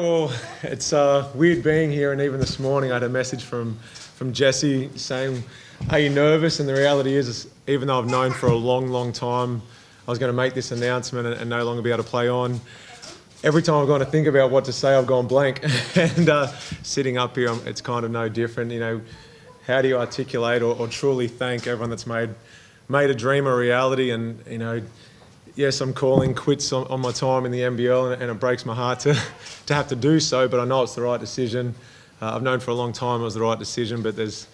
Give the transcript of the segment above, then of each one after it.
well, it's weird being here, and even this morning I had a message from Jesse saying, are you nervous? And the reality is, even though I've known for a long time I was going to make this announcement and no longer be able to play on, every time I've gone to think about what to say, I've gone blank. And sitting up here, it's kind of no different. You know, how do you articulate or truly thank everyone that's made a dream a reality? And, you know, yes, I'm calling quits on my time in the NBL, and it breaks my heart to have to do so, but I know it's the right decision. I've known for a long time it was the right decision, but there's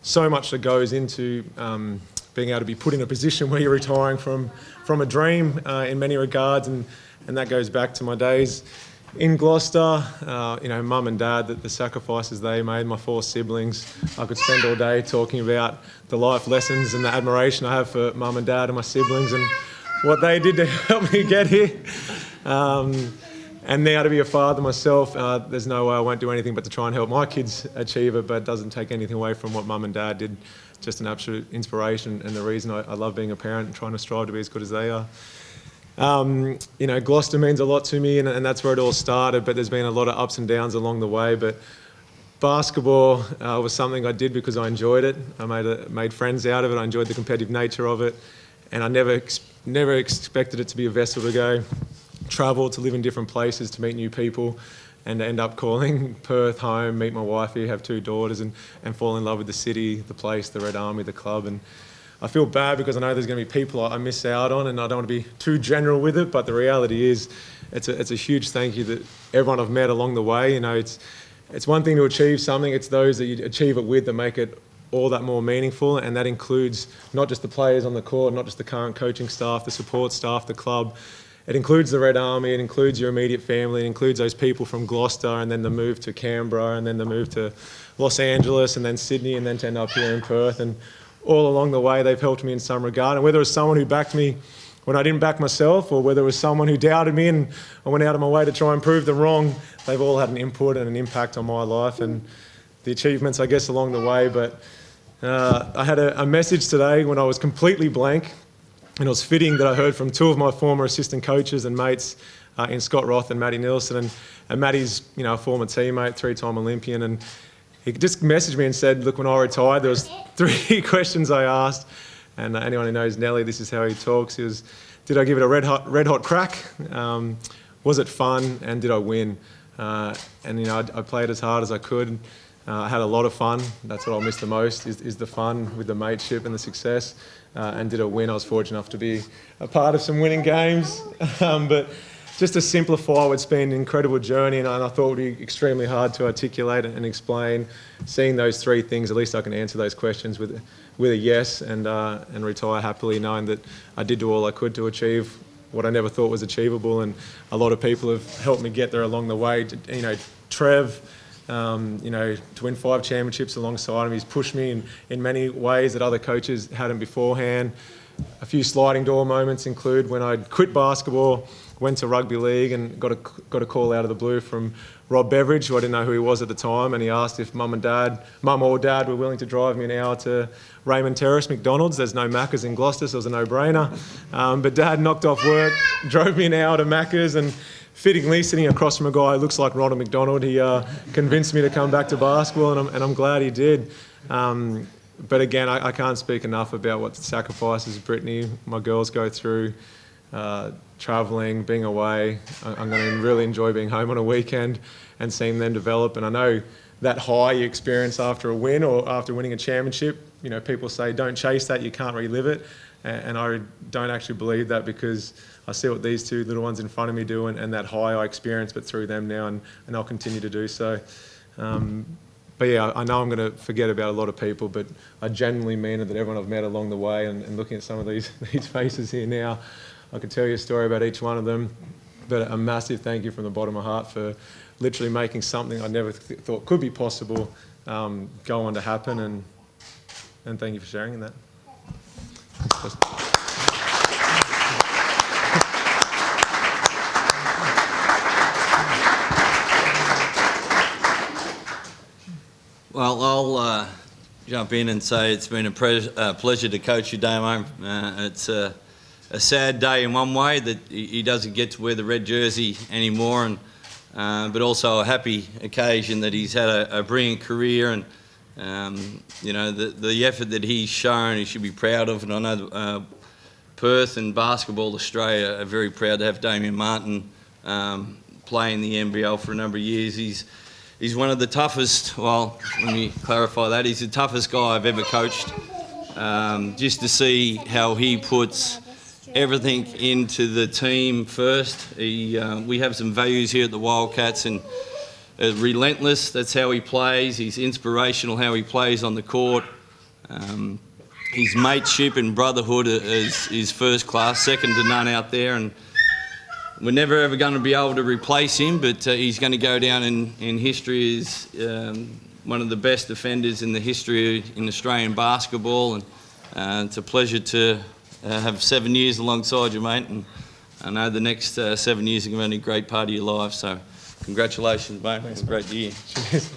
so much that goes into being able to be put in a position where you're retiring from a dream in many regards, and that goes back to my days in Gloucester. You know, mum and dad, the sacrifices they made, my 4 siblings. I could spend all day talking about the life lessons and the admiration I have for mum and dad and my siblings and what they did to help me get here. And now to be a father myself, there's no way I won't do anything but to try and help my kids achieve it, but it doesn't take anything away from what mum and dad did. Just an absolute inspiration and the reason I love being a parent and trying to strive to be as good as they are. You know, Gloucester means a lot to me, and that's where it all started, but there's been a lot of ups and downs along the way. But basketball was something I did because I enjoyed it. I made friends out of it. I enjoyed the competitive nature of it, and I never expected it to be a vessel to go travel, to live in different places, to meet new people, and to end up calling Perth home, meet my wife here, have 2 daughters, and fall in love with the city, the place, the Red Army, the club. And I feel bad because I know there's going to be people I miss out on, and I don't want to be too general with it, but the reality is it's a huge thank you that everyone I've met along the way. You know, it's one thing to achieve something, it's those that you achieve it with that make it all that more meaningful, and that includes not just the players on the court, not just the current coaching staff, the support staff, the club. It includes the Red Army, it includes your immediate family, it includes those people from Gloucester, and then the move to Canberra, and then the move to Los Angeles, and then Sydney, and then to end up here in Perth. And all along the way, they've helped me in some regard. And whether it was someone who backed me when I didn't back myself, or whether it was someone who doubted me and I went out of my way to try and prove them wrong, they've all had an input and an impact on my life and the achievements, I guess, along the way. But I had a message today when I was completely blank, and it was fitting that I heard from 2 of my former assistant coaches and mates in Scott Roth and Matty Nielsen. And Matty's, you know, a former teammate, 3-time Olympian, and he just messaged me and said, look, when I retired, there was 3 questions I asked, and anyone who knows Nelly, this is how he talks. He was, did I give it a red hot crack? Was it fun? And did I win? And, you know, I played as hard as I could. I had a lot of fun. That's what I'll miss the most, is the fun with the mateship and the success. And did I win? I was fortunate enough to be a part of some winning games. But just to simplify, it's been an incredible journey, and I thought it would be extremely hard to articulate and explain. Seeing those 3 things, at least I can answer those questions with a yes, and retire happily, knowing that I did do all I could to achieve what I never thought was achievable. And a lot of people have helped me get there along the way. You know, Trev, you know, to win 5 championships alongside him. He's pushed me in many ways that other coaches hadn't beforehand. A few sliding door moments include when I quit basketball, went to rugby league, and got a call out of the blue from Rob Beveridge, who I didn't know who he was at the time, and he asked if mum or dad were willing to drive me an hour to Raymond Terrace McDonald's. There's no Macca's in Gloucester, so it was a no-brainer. But dad knocked off work, drove me an hour to Macca's, and fittingly, sitting across from a guy who looks like Ronald McDonald, he convinced me to come back to basketball, and I'm glad he did. But again, I can't speak enough about what the sacrifices Brittany, my girls go through, travelling, being away. I'm going to really enjoy being home on a weekend and seeing them develop. And I know that high you experience after a win or after winning a championship, you know, people say don't chase that, you can't relive it. And I don't actually believe that, because I see what these 2 little ones in front of me do, and that high I experience, but through them now, and I'll continue to do so. But yeah, I know I'm going to forget about a lot of people, but I genuinely mean it, that everyone I've met along the way, and looking at some of these faces here now, I could tell you a story about each one of them. But a massive thank you from the bottom of my heart for literally making something I never thought could be possible go on to happen, and thank you for sharing in that. Well, I'll jump in and say it's been a pleasure to coach you, Damo. It's a sad day in one way that he doesn't get to wear the red jersey anymore, and but also a happy occasion that he's had a brilliant career, and the effort that he's shown, he should be proud of. And I know Perth and Basketball Australia are very proud to have Damian Martin playing the NBL for a number of years. He's one of the toughest, well, let me clarify that, he's the toughest guy I've ever coached. Just to see how he puts everything into the team first. We have some values here at the Wildcats, and relentless, that's how he plays. He's inspirational how he plays on the court. His mateship and brotherhood is first class, second to none out there, and we're never ever going to be able to replace him, but he's going to go down in history as one of the best defenders in the history in Australian basketball, and it's a pleasure to have 7 years alongside you, mate, and I know the next 7 years are going to be a great part of your life, so congratulations, mate. Thanks, a great year. Cheers.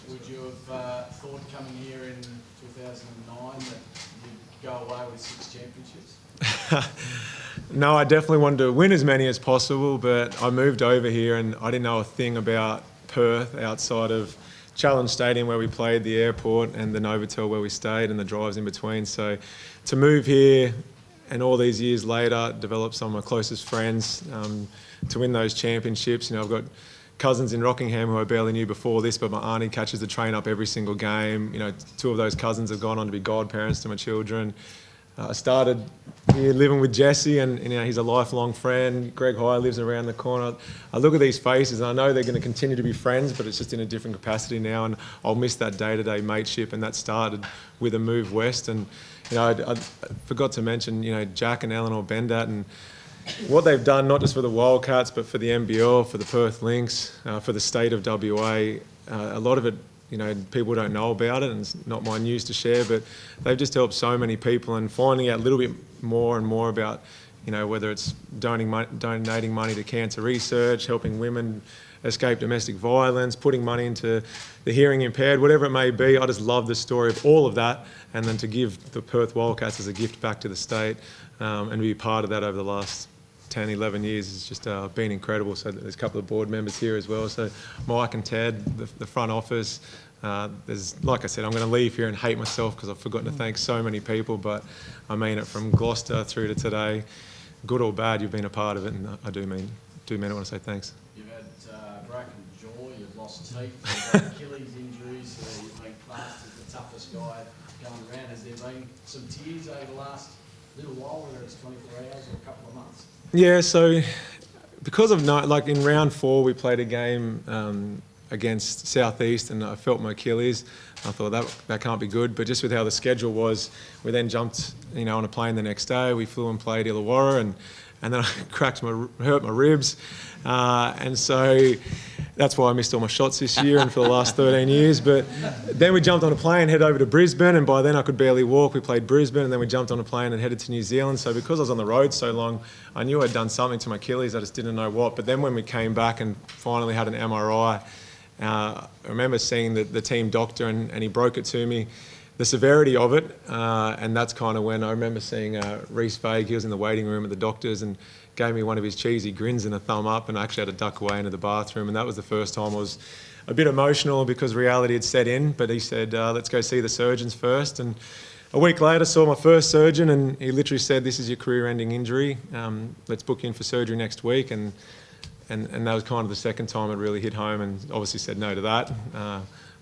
Would you have thought coming here in 2009 that you'd go away with 6 championships? No, I definitely wanted to win as many as possible, but I moved over here and I didn't know a thing about Perth outside of Challenge Stadium where we played, the airport, and the Novotel where we stayed, and the drives in between. So to move here and all these years later develop some of my closest friends, to win those championships. I've got cousins in Rockingham who I barely knew before this, but my auntie catches the train up every single game. 2 of those cousins have gone on to be godparents to my children. I started here living with Jesse, and he's a lifelong friend. Greg High lives around the corner. I look at these faces, and I know they're going to continue to be friends, but it's just in a different capacity now, and I'll miss that day-to-day mateship, and that started with a move west. And I forgot to mention, Jack and Eleanor Bendat, and what they've done, not just for the Wildcats, but for the NBL, for the Perth Lynx, for the state of WA. A lot of it, people don't know about it, and it's not my news to share, but they've just helped so many people, and finding out a little bit more and more about, whether it's donating money to cancer research, helping women escape domestic violence, putting money into the hearing impaired, whatever it may be. I just love the story of all of that, and then to give the Perth Wildcats as a gift back to the state, and be part of that over the last 10, 11 years has just been incredible. So there's a couple of board members here as well. So Mike and Ted, the front office. There's, like I said, I'm going to leave here and hate myself because I've forgotten to thank so many people, but I mean it from Gloucester through to today. Good or bad, you've been a part of it, and I do mean it when I say thanks. You've had broken jaw, you've lost teeth, you've had Achilles injuries, you've been classed as the toughest guy going around. Has there been some tears over the last little while, whether it's 24 hours or a couple of months? Yeah, so because of in round 4 we played a game against Southeast, and I felt my Achilles. I thought that can't be good, but just with how the schedule was, we then jumped on a plane the next day. We flew and played Illawarra, and then I hurt my ribs, and so that's why I missed all my shots this year and for the last 13 years. But then we jumped on a plane, headed over to Brisbane, and by then I could barely walk. We played Brisbane, and then we jumped on a plane and headed to New Zealand. So because I was on the road so long, I knew I'd done something to my Achilles. I just didn't know what. But then when we came back and finally had an MRI, I remember seeing the team doctor, and he broke it to me, the severity of it, and that's kind of when I remember seeing Reece Vague. He was in the waiting room at the doctor's and gave me one of his cheesy grins and a thumb up, and I actually had to duck away into the bathroom, and that was the first time I was a bit emotional because reality had set in. But he said, let's go see the surgeons first. And a week later saw my first surgeon, and he literally said, this is your career-ending injury, let's book you in for surgery next week. And that was kind of the second time it really hit home, and obviously said no to that.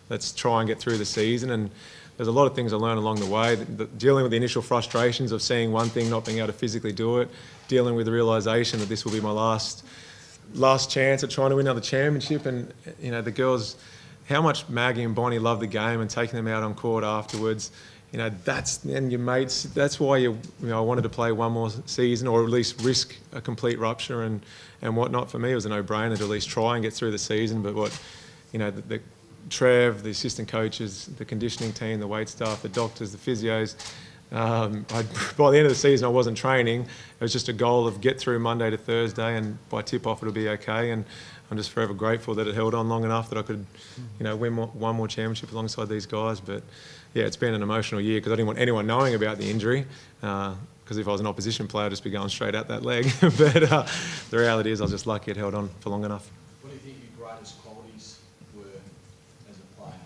Let's try and get through the season. And there's a lot of things I learned along the way, dealing with the initial frustrations of seeing one thing, not being able to physically do it, dealing with the realisation that this will be my last chance at trying to win another championship. And the girls, how much Maggie and Bonnie love the game, and taking them out on court afterwards. And your mates, that's why I wanted to play one more season, or at least risk a complete rupture and whatnot. For me, it was a no-brainer to at least try and get through the season. But the Trev, the assistant coaches, the conditioning team, the weight staff, the doctors, the physios. By the end of the season, I wasn't training. It was just a goal of get through Monday to Thursday, and by tip-off it'll be okay. And I'm just forever grateful that it held on long enough that I could, win one more championship alongside these guys. But yeah, it's been an emotional year because I didn't want anyone knowing about the injury. Because if I was an opposition player, I'd just be going straight at that leg. But the reality is I was just lucky it held on for long enough. What do you think your greatest qualities were as a player?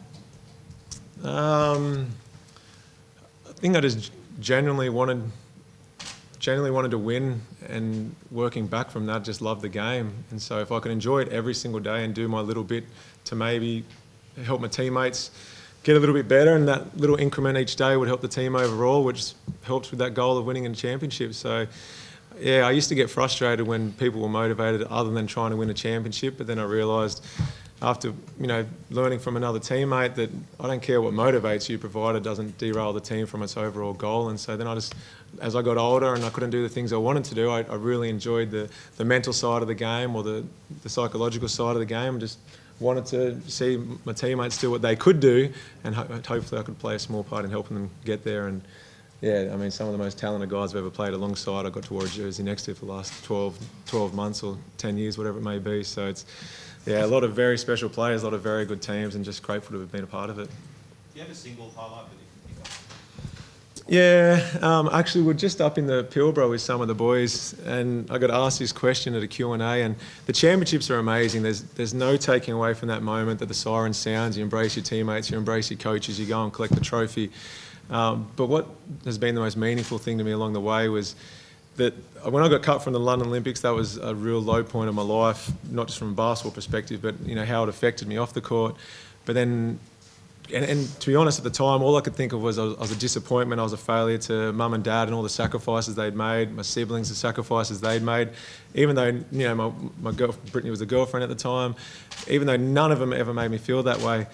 I think I just genuinely wanted to win, and working back from that, just loved the game. And so if I could enjoy it every single day and do my little bit to maybe help my teammates get a little bit better, and that little increment each day would help the team overall, which helps with that goal of winning a championship. So yeah, I used to get frustrated when people were motivated other than trying to win a championship, but then I realised after, learning from another teammate that I don't care what motivates you, provided it doesn't derail the team from its overall goal. And so then as I got older and I couldn't do the things I wanted to do, I really enjoyed the mental side of the game, or the psychological side of the game, and just wanted to see my teammates do what they could do, and hopefully I could play a small part in helping them get there. And yeah, I mean, some of the most talented guys I've ever played alongside, I got to wear a jersey next to for the last 12 months or 10 years, whatever it may be. So it's, yeah, a lot of very special players, a lot of very good teams, and just grateful to have been a part of it. Do you have a single highlight that you can pick up? Yeah, actually we're just up in the Pilbara with some of the boys, and I got asked this question at a Q&A, and the championships are amazing. There's no taking away from that moment that the siren sounds, you embrace your teammates, you embrace your coaches, you go and collect the trophy. But what has been the most meaningful thing to me along the way was that when I got cut from the London Olympics, that was a real low point of my life, not just from a basketball perspective, but how it affected me off the court. But then, and to be honest, at the time, all I could think of was I was a disappointment. I was a failure to mum and dad and all the sacrifices they'd made, my siblings, the sacrifices they'd made. Even though my girlfriend, Brittany, was a girlfriend at the time, even though none of them ever made me feel that way.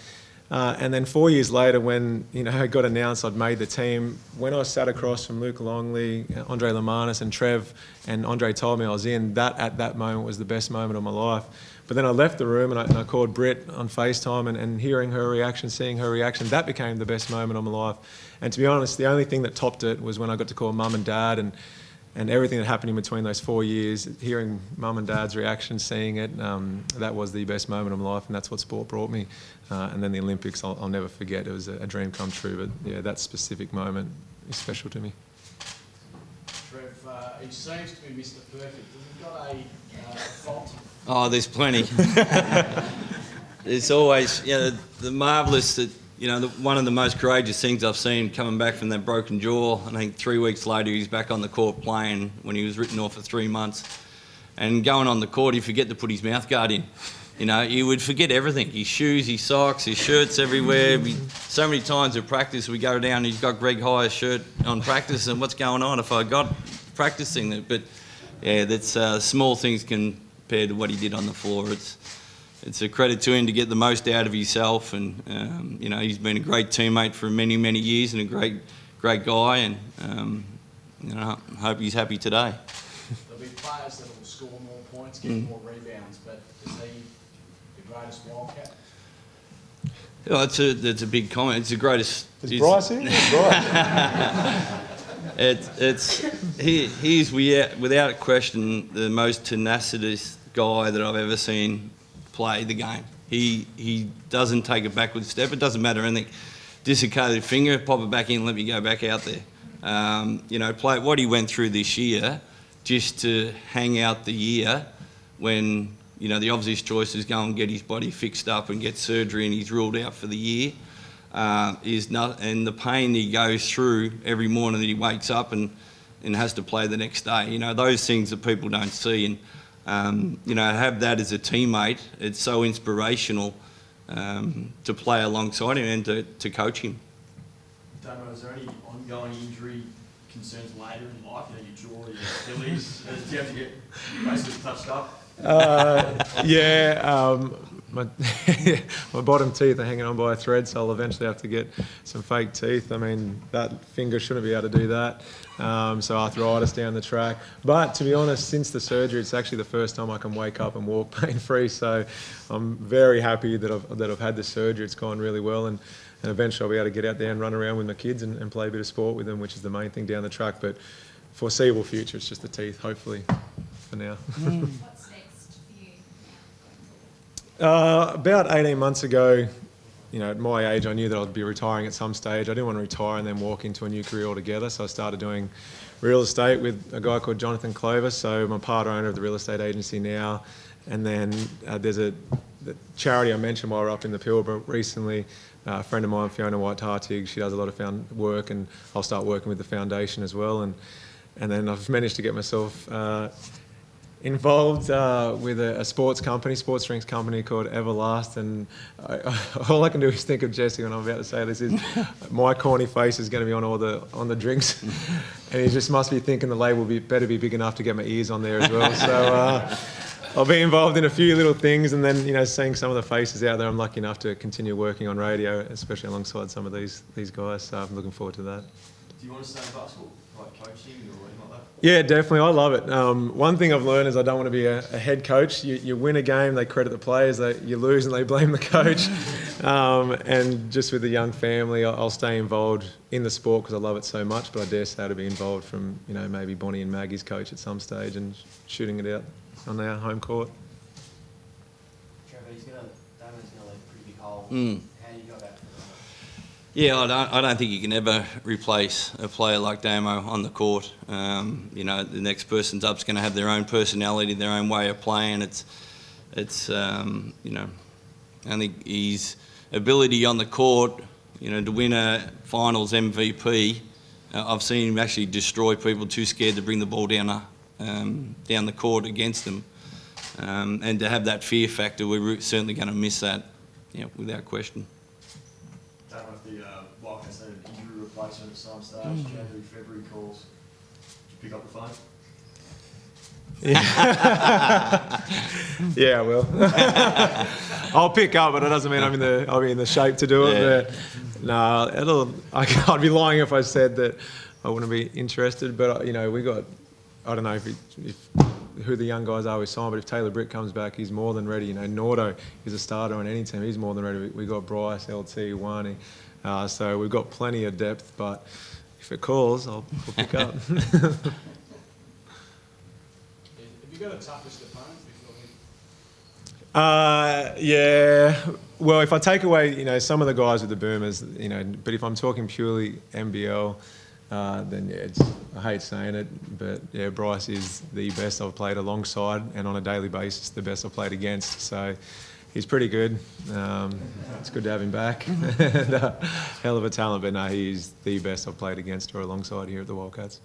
And then 4 years later, when it got announced I'd made the team, when I sat across from Luke Longley, Andre Lamanis and Trev, and Andre told me I was in, that at that moment was the best moment of my life. But then I left the room and I called Britt on FaceTime, and hearing her reaction, seeing her reaction, that became the best moment of my life. And to be honest, the only thing that topped it was when I got to call mum and dad, and everything that happened in between those 4 years, hearing mum and dad's reaction, seeing it, that was the best moment of my life, and that's what sport brought me. And then the Olympics, I'll never forget. It was a dream come true, but yeah, that specific moment is special to me. Trev, he seems to be Mr. Perfect. Has he got a fault? Oh, there's plenty. It's always, the marvellous that, one of the most courageous things I've seen coming back from that broken jaw. I think 3 weeks later he's back on the court playing when he was written off for 3 months. And going on the court, he forget to put his mouth guard in. He would forget everything. His shoes, his socks, his shirts everywhere. So many times at practice we go down, he's got Greg Hire's shirt on practice, and what's going on if I got practicing it? But yeah, that's small things compared to what he did on the floor. It's a credit to him to get the most out of himself, and he's been a great teammate for many, many years, and a great guy, and I hope he's happy today. There'll be players that will score more points, get more rebounds, but is he the greatest Wildcat? Oh, that's a big comment. It's the greatest. Is Bryce here? He's without question the most tenacitous guy that I've ever seen play the game. He doesn't take a backward step. It doesn't matter anything. Dislocated finger, pop it back in, let me go back out there. Play what he went through this year, just to hang out the year when the obvious choice is go and get his body fixed up and get surgery, and he's ruled out for the year. Is not, and the pain he goes through every morning that he wakes up and has to play the next day. Those things that people don't see, and have that as a teammate. It's so inspirational to play alongside him and to coach him. Damo, is there any ongoing injury concerns later in life? You draw your Achilles. Do you have to get basically touched up? My bottom teeth are hanging on by a thread, so I'll eventually have to get some fake teeth. I mean, that finger shouldn't be able to do that. So arthritis down the track. But to be honest, since the surgery, it's actually the first time I can wake up and walk pain-free. So I'm very happy that I've had the surgery. It's gone really well, and eventually I'll be able to get out there and run around with my kids and play a bit of sport with them, which is the main thing down the track. But foreseeable future, it's just the teeth, hopefully, for now. What's next for you now? About 18 months ago, at my age, I knew that I'd be retiring at some stage. I didn't want to retire and then walk into a new career altogether, so I started doing real estate with a guy called Jonathan Clover. So I'm a part owner of the real estate agency now. And then there's the charity I mentioned while we were up in the Pilbara recently. A friend of mine, Fiona White-Hartig, she does a lot of work, and I'll start working with the foundation as well. And then I've managed to get myself involved with a sports drinks company called Everlast, and all I can do is think of Jesse when I'm about to say this is my corny face is going to be on the drinks, and he just must be thinking the label better be big enough to get my ears on there as well. So I'll be involved in a few little things, and then seeing some of the faces out there, I'm lucky enough to continue working on radio, especially alongside some of these guys. So I'm looking forward to that. Do you want to stay in basketball, like coaching or anything like that? Yeah, definitely. I love it. One thing I've learned is I don't want to be a head coach. You win a game, they credit the players. You lose and they blame the coach. And just with a young family, I'll stay involved in the sport because I love it so much. But I dare say to be involved from maybe Bonnie and Maggie's coach at some stage and shooting it out on our home court. Trevor, Damian's going to leave a pretty big hole. How do you go about it? Yeah, I don't think you can ever replace a player like Damo on the court. The next person's up's going to have their own personality, their own way of playing. I think his ability on the court, to win a finals MVP, I've seen him actually destroy people too scared to bring the ball down the court against them. And to have that fear factor, we're certainly going to miss that, without question. Don't know if the Wildcats need an injury replacement at some stage. January, February calls. Did you pick up the phone? Yeah, I will. I'll pick up, but it doesn't mean I'll be in the shape to do it. Yeah. But no, I'd be lying if I said that I wouldn't be interested. But we got, I don't know who the young guys are we signed, but if Taylor Britt comes back, he's more than ready. Nordo is a starter on any team. He's more than ready. We got Bryce, LT, Wani. So we've got plenty of depth, but if it calls, I'll pick up. Have you got a toughest opponent before we? Yeah. Well, if I take away, some of the guys with the Boomers, but if I'm talking purely NBL, then yeah, I hate saying it, but yeah, Bryce is the best I've played alongside, and on a daily basis, the best I've played against. So he's pretty good. It's good to have him back. And, hell of a talent, but no, he's the best I've played against or alongside here at the Wildcats.